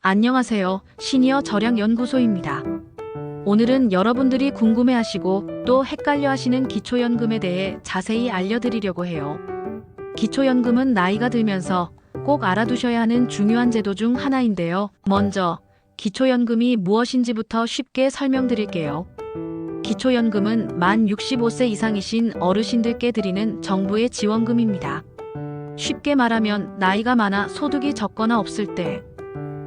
안녕하세요. 시니어 절약연구소입니다. 오늘은 여러분들이 궁금해하시고 또 헷갈려하시는 기초연금에 대해 자세히 알려드리려고 해요. 기초연금은 나이가 들면서 꼭 알아두셔야 하는 중요한 제도 중 하나인데요. 먼저 기초연금이 무엇인지부터 쉽게 설명드릴게요. 기초연금은 만 65세 이상이신 어르신들께 드리는 정부의 지원금입니다. 쉽게 말하면 나이가 많아 소득이 적거나 없을 때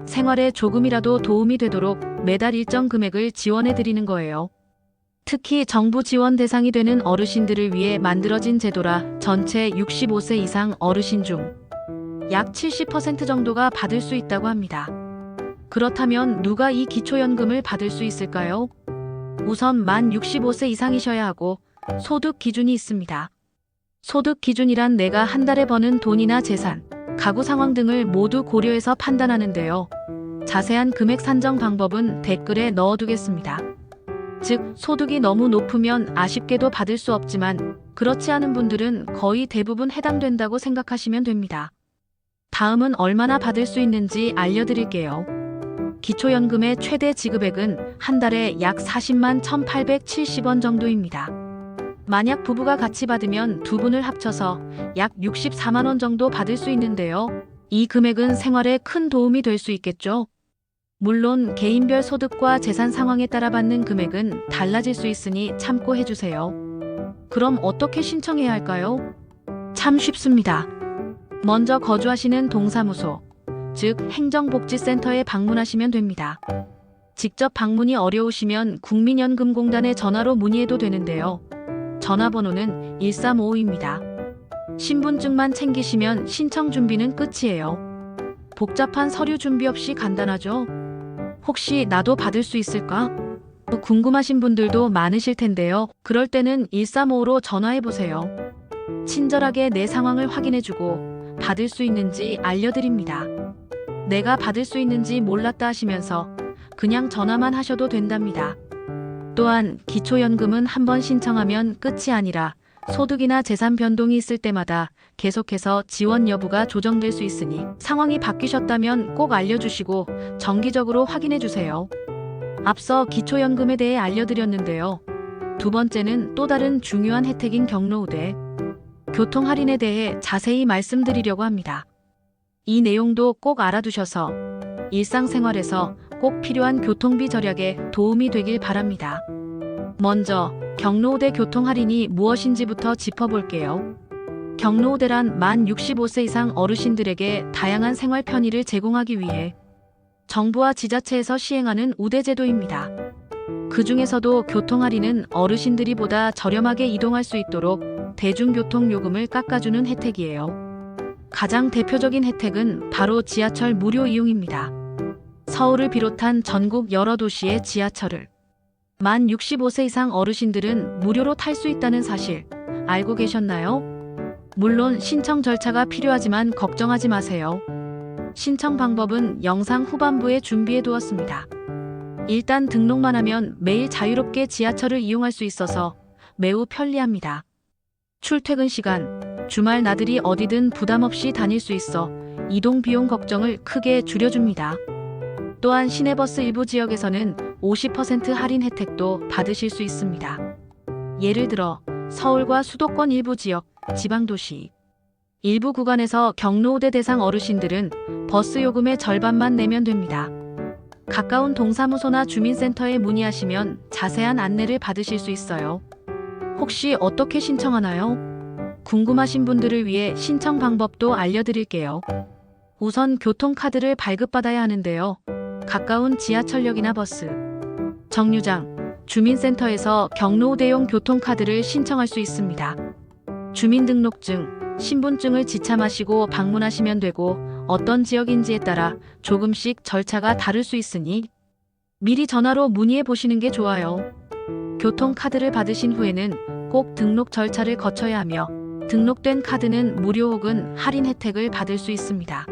생활에 조금이라도 도움이 되도록 매달 일정 금액을 지원해 드리는 거예요. 특히 정부 지원 대상이 되는 어르신들을 위해 만들어진 제도라 전체 65세 이상 어르신 중 약 70% 정도가 받을 수 있다고 합니다. 그렇다면 누가 이 기초연금을 받을 수 있을까요? 우선 만 65세 이상이셔야 하고 소득 기준이 있습니다. 소득 기준이란 내가 한 달에 버는 돈이나 재산, 가구 상황 등을 모두 고려해서 판단하는데요. 자세한 금액 산정 방법은 댓글에 넣어두겠습니다. 즉, 소득이 너무 높으면 아쉽게도 받을 수 없지만 그렇지 않은 분들은 거의 대부분 해당된다고 생각하시면 됩니다. 다음은 얼마나 받을 수 있는지 알려드릴게요. 기초연금의 최대 지급액은 한 달에 약 40만 1,870원 정도입니다. 만약 부부가 같이 받으면 두 분을 합쳐서 약 64만 원 정도 받을 수 있는데요. 이 금액은 생활에 큰 도움이 될 수 있겠죠? 물론 개인별 소득과 재산 상황에 따라 받는 금액은 달라질 수 있으니 참고해주세요. 그럼 어떻게 신청해야 할까요? 참 쉽습니다. 먼저 거주하시는 동사무소, 즉 행정복지센터에 방문하시면 됩니다. 직접 방문이 어려우시면 국민연금공단에 전화로 문의해도 되는데요. 전화번호는 1355입니다. 신분증만 챙기시면 신청 준비는 끝이에요. 복잡한 서류 준비 없이 간단하죠? 혹시 나도 받을 수 있을까? 궁금하신 분들도 많으실 텐데요. 그럴 때는 1355로 전화해보세요. 친절하게 내 상황을 확인해주고 받을 수 있는지 알려드립니다. 내가 받을 수 있는지 몰랐다 하시면서 그냥 전화만 하셔도 된답니다. 또한 기초연금은 한번 신청하면 끝이 아니라 소득이나 재산 변동이 있을 때마다 계속해서 지원 여부가 조정될 수 있으니 상황이 바뀌셨다면 꼭 알려주시고 정기적으로 확인해주세요. 앞서 기초연금에 대해 알려드렸는데요. 두 번째는 또 다른 중요한 혜택인 경로우대, 교통 할인에 대해 자세히 말씀드리려고 합니다. 이 내용도 꼭 알아두셔서 일상생활에서 꼭 필요한 교통비 절약에 도움이 되길 바랍니다. 먼저 경로우대 교통 할인이 무엇인지부터 짚어볼게요. 경로우대란 만 65세 이상 어르신들에게 다양한 생활 편의를 제공하기 위해 정부와 지자체에서 시행하는 우대제도입니다. 그 중에서도 교통 할인은 어르신들이 보다 저렴하게 이동할 수 있도록 대중교통 요금을 깎아주는 혜택이에요. 가장 대표적인 혜택은 바로 지하철 무료 이용입니다. 서울을 비롯한 전국 여러 도시의 지하철을 만 65세 이상 어르신들은 무료로 탈 수 있다는 사실 알고 계셨나요? 물론 신청 절차가 필요하지만 걱정하지 마세요. 신청 방법은 영상 후반부에 준비해 두었습니다. 일단 등록만 하면 매일 자유롭게 지하철을 이용할 수 있어서 매우 편리합니다. 출퇴근 시간, 주말 나들이 어디든 부담 없이 다닐 수 있어 이동 비용 걱정을 크게 줄여줍니다. 또한 시내버스 일부 지역에서는 50% 할인 혜택도 받으실 수 있습니다. 예를 들어 서울과 수도권 일부 지역, 지방도시 일부 구간에서 경로우대 대상 어르신들은 버스 요금의 절반만 내면 됩니다. 가까운 동사무소나 주민센터에 문의하시면 자세한 안내를 받으실 수 있어요. 혹시 어떻게 신청하나요? 궁금하신 분들을 위해 신청 방법도 알려드릴게요. 우선 교통카드를 발급받아야 하는데요. 가까운 지하철역이나 버스, 정류장, 주민센터에서 경로우대용 교통카드를 신청할 수 있습니다. 주민등록증, 신분증을 지참하시고 방문하시면 되고 어떤 지역인지에 따라 조금씩 절차가 다를 수 있으니 미리 전화로 문의해 보시는 게 좋아요. 교통카드를 받으신 후에는 꼭 등록 절차를 거쳐야 하며 등록된 카드는 무료 혹은 할인 혜택을 받을 수 있습니다.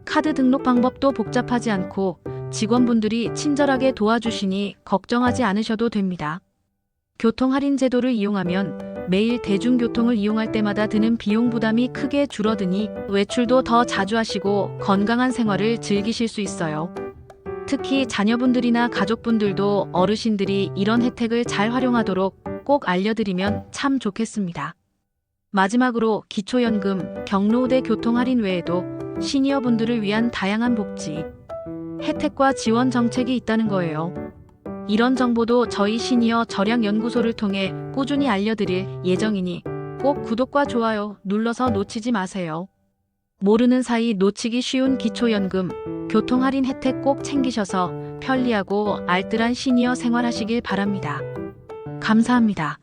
카드 등록 방법도 복잡하지 않고 직원분들이 친절하게 도와주시니 걱정하지 않으셔도 됩니다. 교통 할인 제도를 이용하면 매일 대중교통을 이용할 때마다 드는 비용 부담이 크게 줄어드니 외출도 더 자주 하시고 건강한 생활을 즐기실 수 있어요. 특히 자녀분들이나 가족분들도 어르신들이 이런 혜택을 잘 활용하도록 꼭 알려드리면 참 좋겠습니다. 마지막으로 기초연금, 경로우대 교통 할인 외에도 시니어분들을 위한 다양한 복지, 혜택과 지원 정책이 있다는 거예요. 이런 정보도 저희 시니어 절약연구소를 통해 꾸준히 알려드릴 예정이니 꼭 구독과 좋아요 눌러서 놓치지 마세요. 모르는 사이 놓치기 쉬운 기초연금, 교통 할인 혜택 꼭 챙기셔서 편리하고 알뜰한 시니어 생활하시길 바랍니다. 감사합니다.